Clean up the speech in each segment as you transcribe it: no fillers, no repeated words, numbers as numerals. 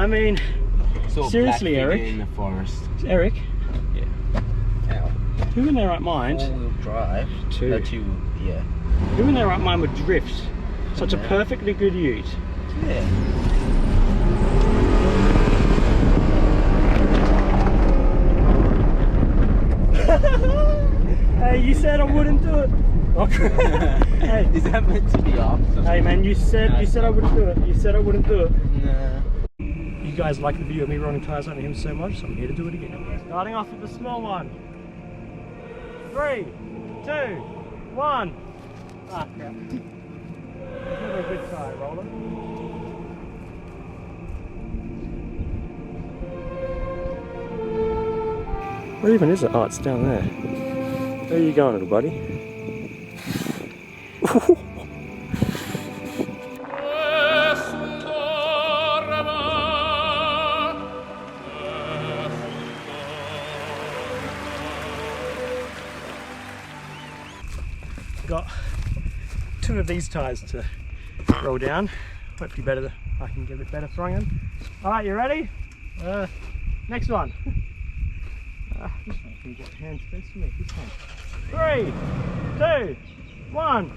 I mean, So seriously, black Eric. in the forest. Eric, Yeah. Ow. who in their right mind? 4-wheel drive. Two. No, two. Yeah. Who in their right mind would drift such a Yeah. perfectly good ute? Yeah. Hey, you said I wouldn't do it. Hey, Is that meant to be off? hey man, you said I wouldn't do it. You said I wouldn't do it. Nah. You guys like the video of me rolling tires under him so much, so I'm here to do it again. Starting off with the small one. 3, 2, 1. Ah, crap. It's never a good tire roller. Where even is it? Oh, it's down there. Where are you going, little buddy? Got 2 of these tires to roll down. Hopefully I can get a bit better throwing them. Alright, you ready? Next one. This one can get hands best for me. This one. 3, 2, 1.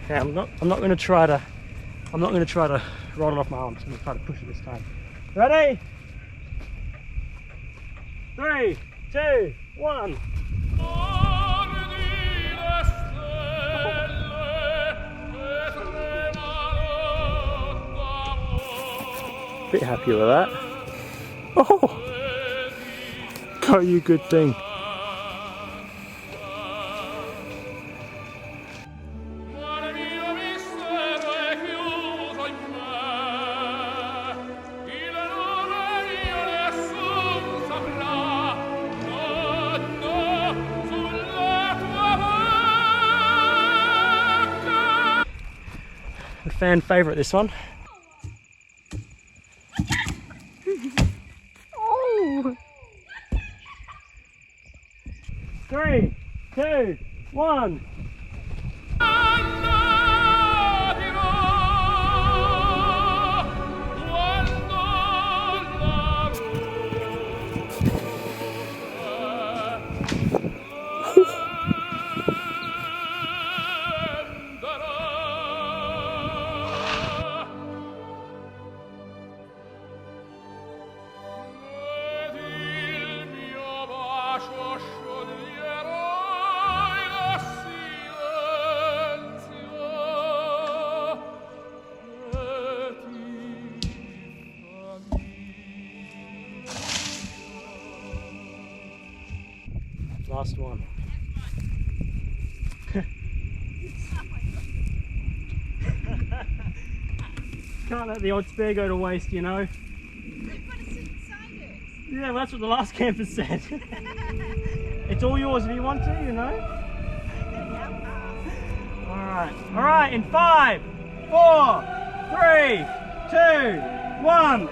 Yeah, I'm not going to try to roll it off my arms. I'm going to try to push it this time. Ready? 3, 2, 1. Bit happy with that. Oh, go you good thing. The fan favourite, this one. Oh! 3, 2, 1. Last one. Can't let the odd spare go to waste, you know. They've got to sit inside it. Yeah, well, that's what the last camper said. It's all yours if you want to, you know. Alright, in 5, 4, 3, 2, 1.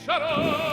Sarò